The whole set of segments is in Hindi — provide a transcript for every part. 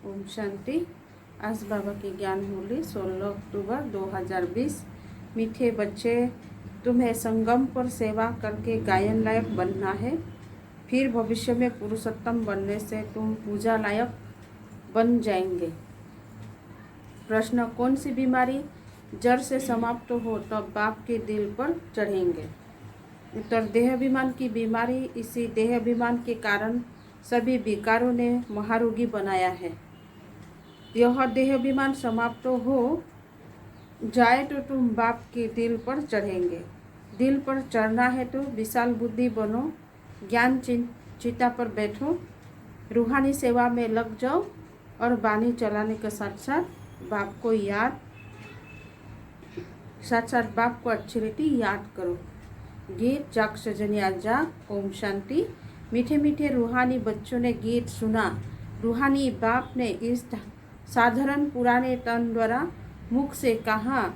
ओम शांति। आज बाबा की ज्ञान होली 16 अक्टूबर 2020। मीठे बच्चे, तुम्हें संगम पर सेवा करके गायन लायक बनना है। फिर भविष्य में पुरुषोत्तम बनने से तुम पूजा लायक बन जाएंगे। प्रश्न, कौन सी बीमारी जड़ से समाप्त हो तब बाप के दिल पर चढ़ेंगे? उत्तर, देहाभिमान की बीमारी। इसी देहाभिमान के कारण सभी विकारों ने महारोगी बनाया है। यह देहाभिमान समाप्त हो जाए तो तुम बाप के दिल पर चढ़ेंगे। दिल पर चढ़ना है तो विशाल बुद्धि बनो, ज्ञान चिता पर बैठो, रूहानी सेवा में लग जाओ और वाणी चलाने के साथ साथ बाप को अच्छी रीति याद करो। गीत जाग सजनिया जाग। ओम शांति। मीठे मीठे रूहानी बच्चों ने गीत सुना। रूहानी बाप ने इस साधारण पुराने तन द्वारा मुख से कहा।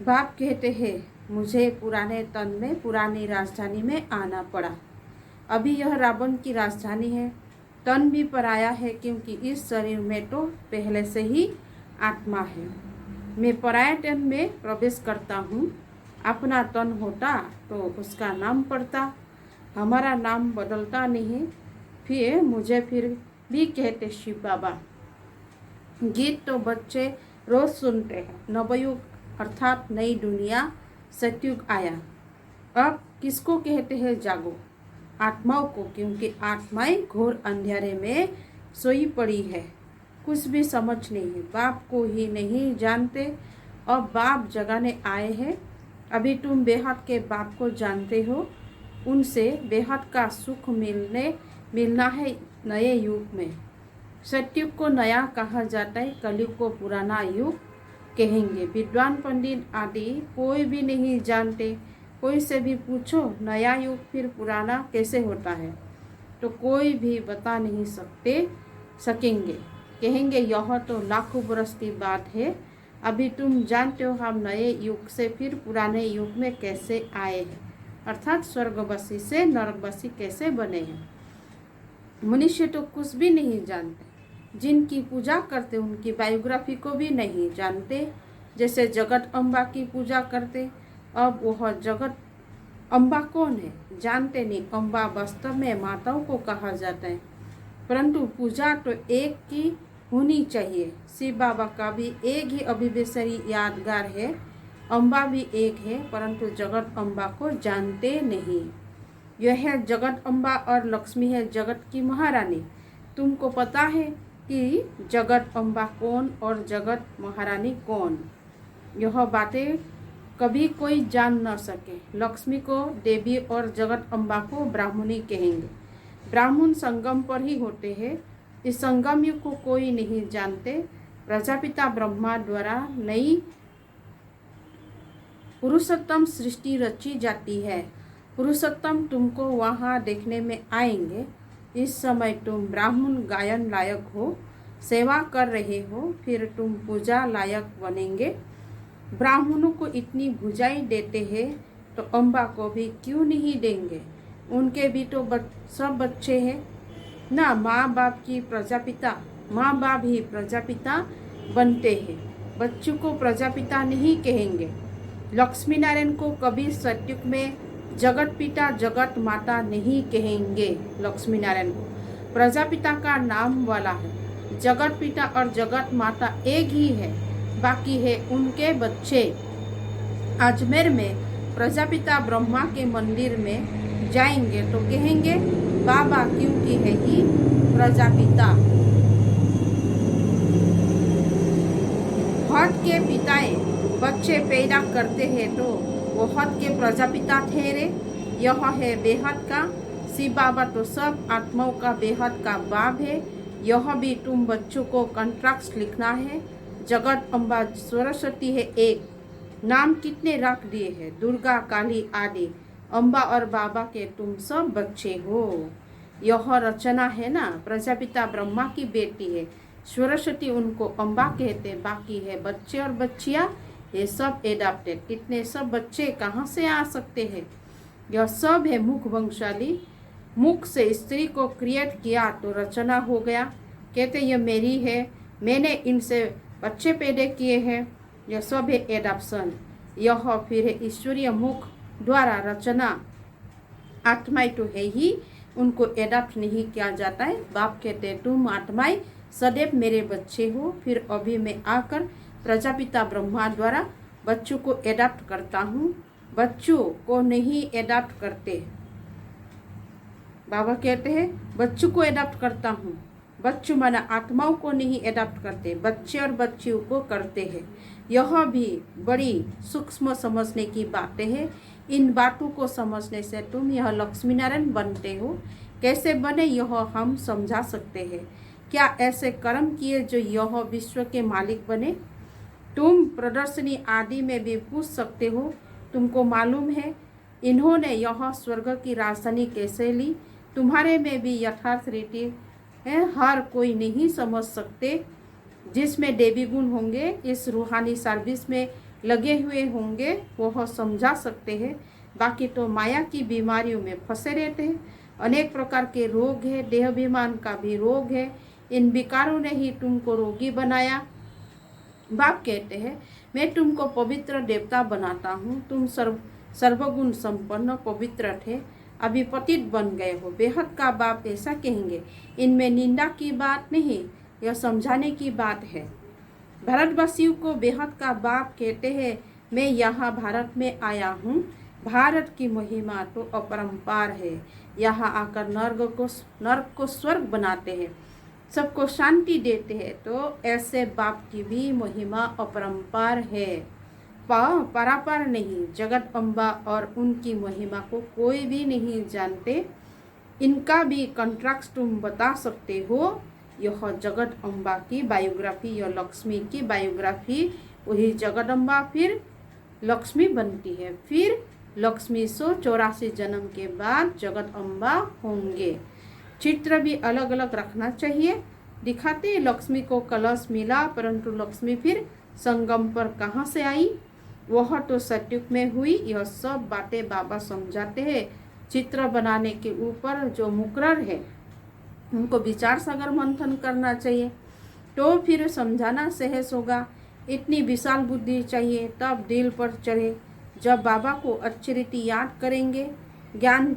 बाप कहते हैं, मुझे पुराने तन में पुरानी राजधानी में आना पड़ा। अभी यह रावण की राजधानी है। तन भी पराया है क्योंकि इस शरीर में तो पहले से ही आत्मा है। मैं पराया तन में प्रवेश करता हूँ। अपना तन होता तो उसका नाम पड़ता, हमारा नाम बदलता नहीं। फिर मुझे फिर भी कहते शिव बाबा। गीत तो बच्चे रोज सुनते हैं। नवयुग अर्थात नई दुनिया सतयुग आया। अब किसको कहते हैं जागो? आत्माओं को, क्योंकि आत्माएं घोर अंधेरे में सोई पड़ी है। कुछ भी समझ नहीं है, बाप को ही नहीं जानते। अब बाप जगाने आए हैं। अभी तुम बेहद के बाप को जानते हो। उनसे बेहद का सुख मिलना है नए युग में। सतयुग को नया कहा जाता है, कलयुग को पुराना युग कहेंगे। विद्वान पंडित आदि कोई भी नहीं जानते। कोई से भी पूछो नया युग फिर पुराना कैसे होता है, तो कोई भी बता नहीं सकेंगे। कहेंगे यह तो लाखों बरस की बात है। अभी तुम जानते हो हम नए युग से फिर पुराने युग में कैसे आए हैं, अर्थात स्वर्गवासी से नरकवासी कैसे बने हैं। मनुष्य तो कुछ भी नहीं जानते। जिनकी पूजा करते उनकी बायोग्राफी को भी नहीं जानते। जैसे जगत अम्बा की पूजा करते, अब वह जगत अम्बा कौन है जानते नहीं। अम्बा वास्तव में माताओं को कहा जाता है, परंतु पूजा तो एक की होनी चाहिए। शिव बाबा का भी एक ही अभिवेशरी यादगार है। अम्बा भी एक है, परंतु जगत अम्बा को जानते नहीं। यह है जगत अम्बा और लक्ष्मी है जगत की महारानी। तुमको पता है कि जगत अम्बा कौन और जगत महारानी कौन? यह बातें कभी कोई जान न सके। लक्ष्मी को देवी और जगत अम्बा को ब्राह्मणी कहेंगे। ब्राह्मण संगम पर ही होते हैं। इस संगम युग को कोई नहीं जानते। प्रजापिता ब्रह्मा द्वारा नई पुरुषोत्तम सृष्टि रची जाती है। पुरुषोत्तम तुमको वहाँ देखने में आएंगे। इस समय तुम ब्राह्मण गायन लायक हो, सेवा कर रहे हो, फिर तुम पूजा लायक बनेंगे। ब्राह्मणों को इतनी भुजाई देते हैं तो अम्बा को भी क्यों नहीं देंगे? उनके भी तो सब बच्चे हैं ना। माँ बाप ही प्रजापिता बनते हैं। बच्चों को प्रजापिता नहीं कहेंगे। लक्ष्मी नारायण को कभी सतयुग में जगत पिता जगत माता नहीं कहेंगे। लक्ष्मी नारायण को प्रजापिता का नाम वाला है। जगत पिता और जगत माता एक ही है, बाकी है उनके बच्चे। अजमेर में प्रजापिता ब्रह्मा के मंदिर में जाएंगे तो कहेंगे बाबा क्योंकि है ही प्रजापिता। हट के पिताएं बच्चे पैदा करते हैं तो वो हट के प्रजापिता ठहरे। यह है बेहद का। शिव बाबा तो सब आत्माओं का बेहद का बाप है। यह भी तुम बच्चों को कॉन्ट्रैक्ट लिखना है। जगत अम्बा सरस्वती है एक। नाम कितने रख दिए हैं, दुर्गा काली आदि। अम्बा और बाबा के तुम सब बच्चे हो। यह रचना है ना, प्रजापिता ब्रह्मा की बेटी है। सरस्वती उनको अम्बा कहते। बाकी है बच्चे और बच्चियाँ, ये सब एडाप्टेड। इतने सब बच्चे कहाँ से आ सकते हैं? यह सब है मुख वंशाली। मुख से स्त्री को क्रिएट किया तो रचना हो गया। कहते ये मेरी है, मैंने इनसे बच्चे पैदा किए हैं, यह सब है एडॉप्शन। यह फिर है ईश्वरीय मुख द्वारा रचना, आत्माएं तो है ही, उनको एडॉप्ट नहीं किया जाता है। बाप कहते तुम आत्माएं सदैव मेरे बच्चे हो, फिर अभी मैं आकर प्रजापिता ब्रह्मा द्वारा बच्चों को एडॉप्ट करता हूँ, बच्चों को नहीं एडॉप्ट करते। बाबा कहते हैं बच्चों को एडॉप्ट करता हूँ, बच्चों माना आत्माओं को नहीं एडॉप्ट करते, बच्चे और बच्चियों को करते हैं। यह भी बड़ी सूक्ष्म समझने की बातें हैं। इन बातों को समझने से तुम यह लक्ष्मी नारायण बनते हो। कैसे बने यह हम समझा सकते हैं। क्या ऐसे कर्म किए जो यह विश्व के मालिक बने। तुम प्रदर्शनी आदि में भी पूछ सकते हो, तुमको मालूम है इन्होंने यह स्वर्ग की राजधानी कैसे ली। तुम्हारे में भी यथार्थ रीति है, हर कोई नहीं समझ सकते। जिसमें देवी गुण होंगे, इस रूहानी सर्विस में लगे हुए होंगे, वह समझा सकते हैं। बाकी तो माया की बीमारियों में फंसे रहते हैं। अनेक प्रकार के रोग है, देहाभिमान का भी रोग है। इन विकारों ने ही तुमको रोगी बनाया। बाप कहते हैं मैं तुमको पवित्र देवता बनाता हूँ। तुम सर्वगुण संपन्न पवित्र थे, अभी पतित बन गए हो। बेहद का बाप ऐसा कहेंगे। इनमें निंदा की बात नहीं, यह समझाने की बात है। भारतवासियों को बेहद का बाप कहते हैं मैं यहाँ भारत में आया हूँ। भारत की महिमा तो अपरंपार है। यहाँ आकर नर्क को स्वर्ग बनाते हैं, सबको शांति देते हैं। तो ऐसे बाप की भी महिमा अपरंपार है, परापार नहीं। जगत अम्बा और उनकी महिमा को कोई भी नहीं जानते। इनका भी कॉन्ट्रैक्ट तुम बता सकते हो। यह जगत अम्बा की बायोग्राफी, यह लक्ष्मी की बायोग्राफी। वही जगदम्बा फिर लक्ष्मी बनती है, फिर लक्ष्मी 184 जन्म के बाद जगत अम्बा होंगे। चित्र भी अलग अलग रखना चाहिए। दिखाते लक्ष्मी को कलश मिला, परंतु लक्ष्मी फिर संगम पर कहाँ से आई, वह तो सतयुग में हुई। यह सब बातें बाबा समझाते हैं। चित्र बनाने के ऊपर जो मुकर्रर है उनको विचार सागर मंथन करना चाहिए, तो फिर समझाना सहज होगा। इतनी विशाल बुद्धि चाहिए, तब दिल पर चढ़े। जब बाबा को अच्छी रीति याद करेंगे, ज्ञान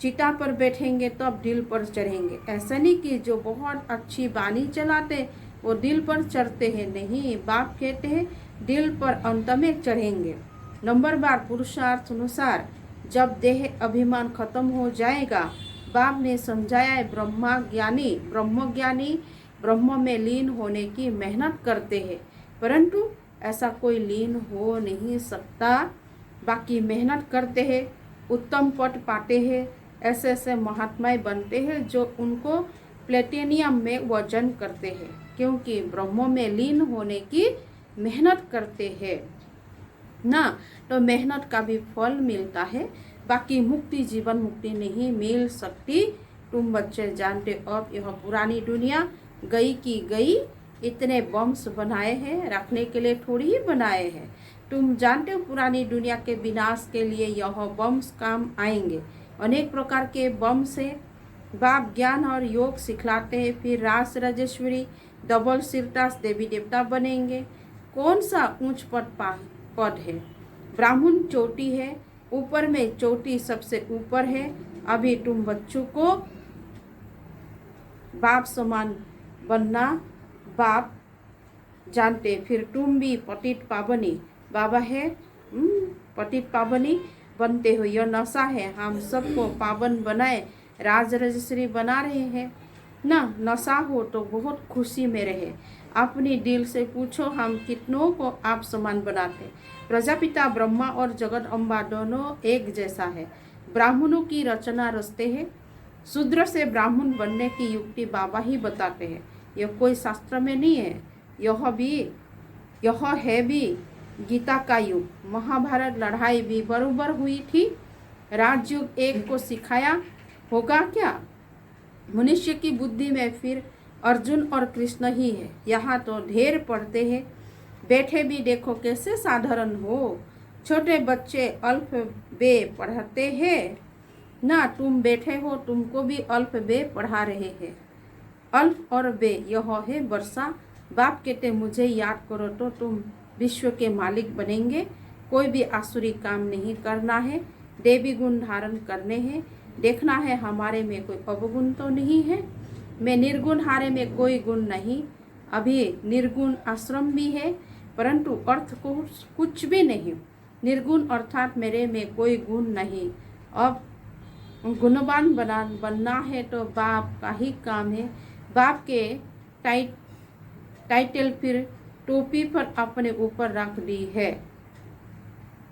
चिता पर बैठेंगे, तब दिल पर चढ़ेंगे। ऐसा नहीं कि जो बहुत अच्छी वाणी चलाते वो दिल पर चढ़ते हैं, नहीं। बाप कहते हैं दिल पर अंत में चढ़ेंगे। नंबर बार पुरुषार्थ अनुसार जब देह अभिमान खत्म हो जाएगा, बाप ने समझाया है ब्रह्म ज्ञानी ब्रह्म में लीन होने की मेहनत करते हैं, परंतु ऐसा कोई लीन हो नहीं सकता। बाकी मेहनत करते हैं, उत्तम पद पाते हैं। ऐसे ऐसे महात्माएं बनते हैं जो उनको प्लेटिनियम में वजन करते हैं, क्योंकि ब्रह्म में लीन होने की मेहनत करते हैं ना। तो मेहनत का भी फल मिलता है। बाकी मुक्ति, जीवन मुक्ति नहीं मिल सकती। तुम बच्चे जानते अब यह पुरानी दुनिया गई की गई। इतने बम्स बनाए हैं, रखने के लिए थोड़ी ही बनाए हैं। तुम जानते हो पुरानी दुनिया के विनाश के लिए यह बम्स काम आएंगे। अनेक प्रकार के बम से बाप ज्ञान और योग सिखलाते हैं। फिर राज राजेश्वरी डबल सिरतास देवी देवता बनेंगे। कौन सा ऊंच पद है। ब्राह्मण चोटी है, ऊपर में चोटी सबसे ऊपर है। अभी तुम बच्चों को बाप समान बनना बाप जानते। फिर तुम भी पतित पावनी, बाबा है पतित पावनी बनते हो। यह नशा है, हम सबको पावन बनाए, राज राजेश्वरी बना रहे हैं ना। नशा हो तो बहुत खुशी में रहे। अपनी दिल से पूछो हम कितनों को आप समान बनाते। प्रजापिता ब्रह्मा और जगत अम्बा दोनों एक जैसा है। ब्राह्मणों की रचना रचते हैं। शूद्र से ब्राह्मण बनने की युक्ति बाबा ही बताते हैं। यह कोई शास्त्र में नहीं है। यह है भी गीता का युग। महाभारत लड़ाई भी बरोबर हुई थी। राजयुग एक को सिखाया होगा क्या। मनुष्य की बुद्धि में फिर अर्जुन और कृष्ण ही है। यहाँ तो ढेर पढ़ते हैं, बैठे भी देखो कैसे साधारण हो। छोटे बच्चे अल्फबे पढ़ाते हैं ना, तुम बैठे हो तुमको भी अल्फबे पढ़ा रहे हैं। अल्फ और बे यह है वर्षा। बाप कहते मुझे याद करो तो तुम विश्व के मालिक बनेंगे। कोई भी आसुरी काम नहीं करना है, देवी गुण धारण करने हैं। देखना है हमारे में कोई अवगुण तो नहीं है। मैं निर्गुण हारे में कोई गुण नहीं। अभी निर्गुण आश्रम भी है, परंतु अर्थ को कुछ भी नहीं। निर्गुण अर्थात मेरे में कोई गुण नहीं। अब गुणवान बनना है तो बाप का ही काम है। बाप के टाइटल फिर टोपी पर अपने ऊपर रख दी है।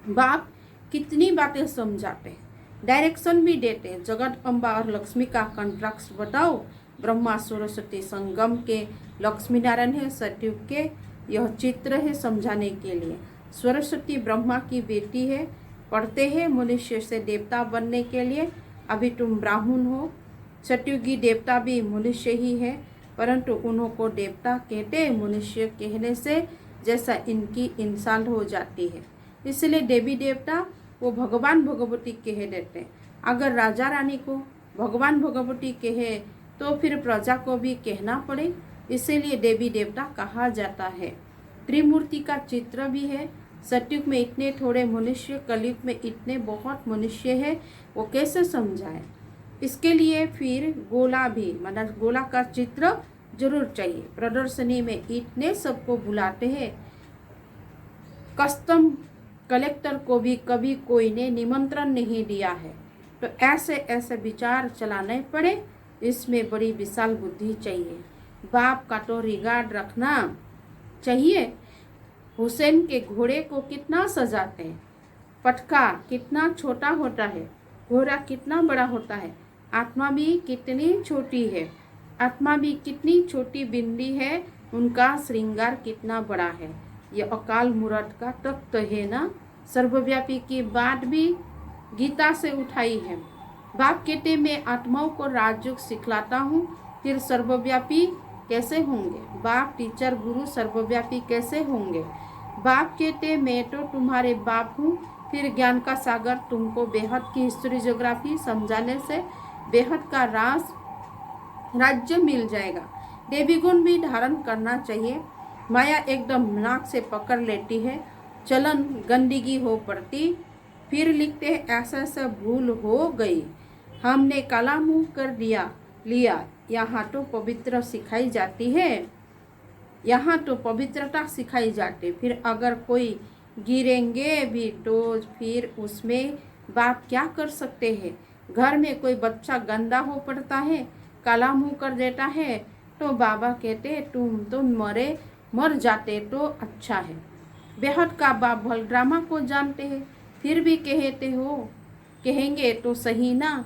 बाप कितनी बातें समझाते हैं, डायरेक्शन भी देते हैं। जगत अम्बा और लक्ष्मी का कॉन्ट्रैक्ट बताओ। ब्रह्मा सरस्वती संगम के लक्ष्मी नारायण है, सतयुग के यह चित्र है समझाने के लिए। सरस्वती ब्रह्मा की बेटी है, पढ़ते हैं मनुष्य से देवता बनने के लिए। अभी तुम ब्राह्मण हो। सतयुगी देवता भी मनुष्य ही है, परंतु उन्हों को देवता कहते मनुष्य कहने से जैसा इनकी इंसान हो जाती है, इसलिए देवी देवता वो भगवान भगवती कह देते हैं। अगर राजा रानी को भगवान भगवती कहे तो फिर प्रजा को भी कहना पड़े, इसीलिए देवी देवता कहा जाता है। त्रिमूर्ति का चित्र भी है। सतयुग में इतने थोड़े मनुष्य, कलयुग में इतने बहुत मनुष्य है, वो कैसे समझाए। इसके लिए फिर गोला भी, मतलब गोला का चित्र जरूर चाहिए। प्रदर्शनी में इतने सबको बुलाते हैं, कस्टम कलेक्टर को भी कभी कोई ने निमंत्रण नहीं दिया है, तो ऐसे ऐसे विचार चलाने पड़े। इसमें बड़ी विशाल बुद्धि चाहिए। बाप का तो रिगार्ड रखना चाहिए। हुसैन के घोड़े को कितना सजाते हैं, पटका कितना छोटा होता है, घोड़ा कितना बड़ा होता है, आत्मा भी कितनी छोटी है, आत्मा भी कितनी छोटी बिंदी है, उनका श्रृंगार कितना बड़ा है। ये अकाल मूर्त का तख्त है ना। सर्वव्यापी की बात भी गीता से उठाई है। बाप कहते मैं आत्माओं को राजयोग सिखलाता हूँ, फिर सर्वव्यापी कैसे होंगे। बाप टीचर गुरु सर्वव्यापी कैसे होंगे। बाप कहते मैं तो तुम्हारे बाप हूँ, फिर ज्ञान का सागर तुमको बेहद की हिस्ट्री ज्योग्राफी समझाने से बेहद का राज्य मिल जाएगा। देवी गुण भी धारण करना चाहिए। माया एकदम नाक से पकड़ लेती है, चलन गंदगी हो पड़ती। फिर लिखते हैं ऐसा ऐसा भूल हो गई, हमने काला मुंह कर लिया। यहाँ तो पवित्र सिखाई जाती है, यहाँ तो पवित्रता सिखाई जाती। फिर अगर कोई गिरेंगे भी तो फिर उसमें बाप क्या कर सकते हैं। घर में कोई बच्चा गंदा हो पड़ता है, काला मुंह कर देता है, तो बाबा कहते तुम तो मर जाते तो अच्छा है। बेहद का बाप बलरामा को जानते हैं, फिर भी कहेंगे तो सही ना।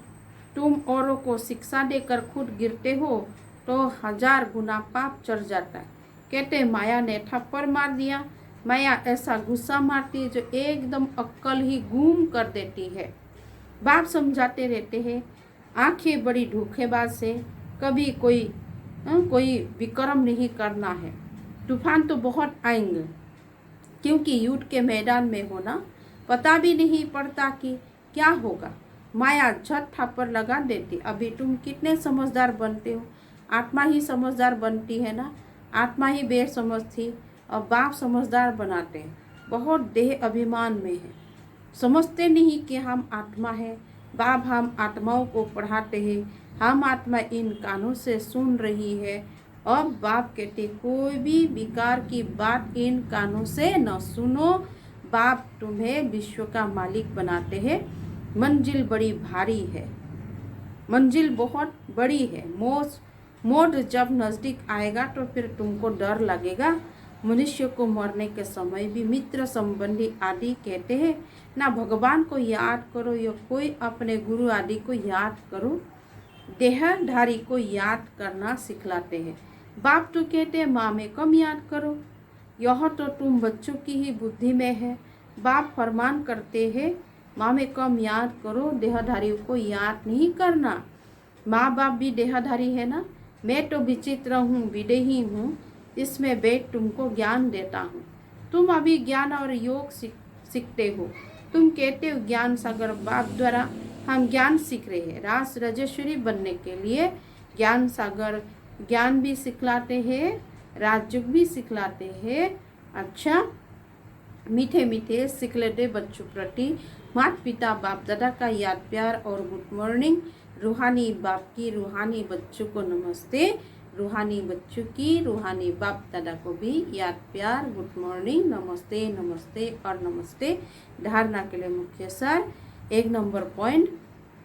तुम औरों को शिक्षा देकर खुद गिरते हो तो 1000 गुना पाप चढ़ जाता है। कहते माया ने थप्पड़ मार दिया। माया ऐसा गुस्सा मारती है जो एकदम अक्ल ही गुम कर देती है। बाप समझाते रहते हैं, आंखें बड़ी धोखेबाज से, कभी कोई विक्रम नहीं करना है। तूफान तो बहुत आएंगे, क्योंकि युद्ध के मैदान में होना पता भी नहीं पड़ता कि क्या होगा। माया झट थप्पड़ लगा देती। अभी तुम कितने समझदार बनते हो। आत्मा ही समझदार बनती है ना, आत्मा ही बेसमझ थी और बाप समझदार बनाते हैं। बहुत देह अभिमान में है, समझते नहीं कि हम आत्मा है। बाप हम आत्माओं को पढ़ाते हैं, हम आत्मा इन कानों से सुन रही है। अब बाप कहते कोई भी विकार की बात इन कानों से न सुनो। बाप तुम्हें विश्व का मालिक बनाते हैं। मंजिल बड़ी भारी है, मंजिल बहुत बड़ी है। मौत जब नज़दीक आएगा तो फिर तुमको डर लगेगा। मनुष्य को मरने के समय भी मित्र संबंधी आदि कहते हैं ना। भगवान को याद करो या कोई अपने गुरु आदि को याद करो। देहधारी को याद करना सिखलाते हैं। बाप तो कहते हैं माँ में कम याद करो, यह तो तुम बच्चों की ही बुद्धि में है। बाप फरमान करते हैं माँ में कम याद करो, देहधारियों को याद नहीं करना। माँ बाप भी देहधारी है ना। मैं तो विचित्र हूँ, विदेही हूँ, इसमें बैठ तुमको ज्ञान देता हूँ। तुम अभी ज्ञान और योग सीखते हो। तुम कहते हो ज्ञान सागर बाप द्वारा हम ज्ञान सीख रहे हैं। रास राजेश्वरी बनने के लिए ज्ञान सागर ज्ञान भी सिखलाते हैं, राजयोग भी सिखलाते हैं। अच्छा, मीठे मीठे सिखलते बच्चों प्रति माता पिता बाप दादा का याद प्यार और गुड मॉर्निंग। रूहानी बाप की रूहानी बच्चों को नमस्ते, रूहानी बच्चों की रूहानी बाप दादा को भी याद प्यार, गुड मॉर्निंग, नमस्ते नमस्ते और नमस्ते। धारणा के लिए मुख्य सार, 1 नंबर पॉइंट,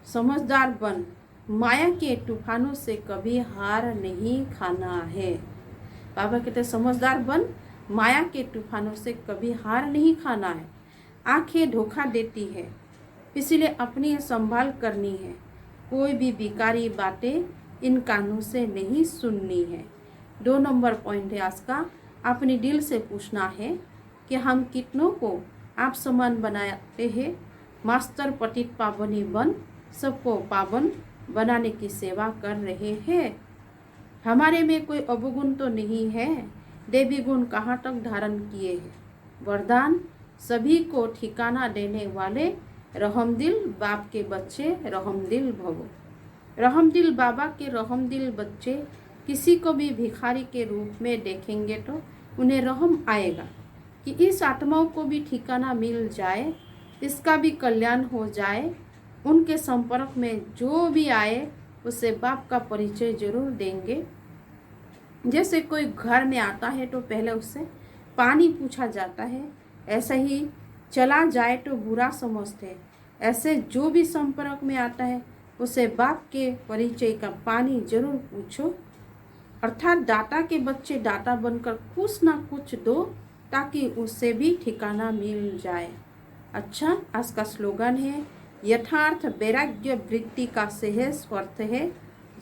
समझदार बन, माया के तूफानों से कभी हार नहीं खाना है। बाबा कहते समझदार बन, माया के तूफानों से कभी हार नहीं खाना है। आंखें धोखा देती है, इसलिए अपनी संभाल करनी है। कोई भी बेकारी बातें इन कानों से नहीं सुननी है। 2 नंबर पॉइंट है आज का, अपने दिल से पूछना है कि हम कितनों को आप समान बनाते हैं। मास्टर पतित पावनी बन सबको पावन बनाने की सेवा कर रहे हैं। हमारे में कोई अवगुण तो नहीं है, देवी गुण कहाँ तक धारण किए हैं। वरदान, सभी को ठिकाना देने वाले रहमदिल बाप के बच्चे रहमदिल भवो। रहमदिल बाबा के रहमदिल बच्चे किसी को भी भिखारी के रूप में देखेंगे तो उन्हें रहम आएगा कि इस आत्माओं को भी ठिकाना मिल जाए, इसका भी कल्याण हो जाए। उनके संपर्क में जो भी आए उसे बाप का परिचय जरूर देंगे। जैसे कोई घर में आता है तो पहले उससे पानी पूछा जाता है, ऐसा ही चला जाए तो बुरा समझते हैं। ऐसे जो भी संपर्क में आता है उसे बाप के परिचय का पानी जरूर पूछो। अर्थात दाता के बच्चे दाता बनकर कुछ ना कुछ दो ताकि उससे भी ठिकाना मिल जाए। अच्छा, आज का स्लोगन है, यथार्थ वैराग्य वृत्ति का सहज स्वर्थ है,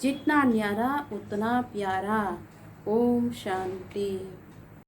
जितना न्यारा उतना प्यारा। ओम शांति।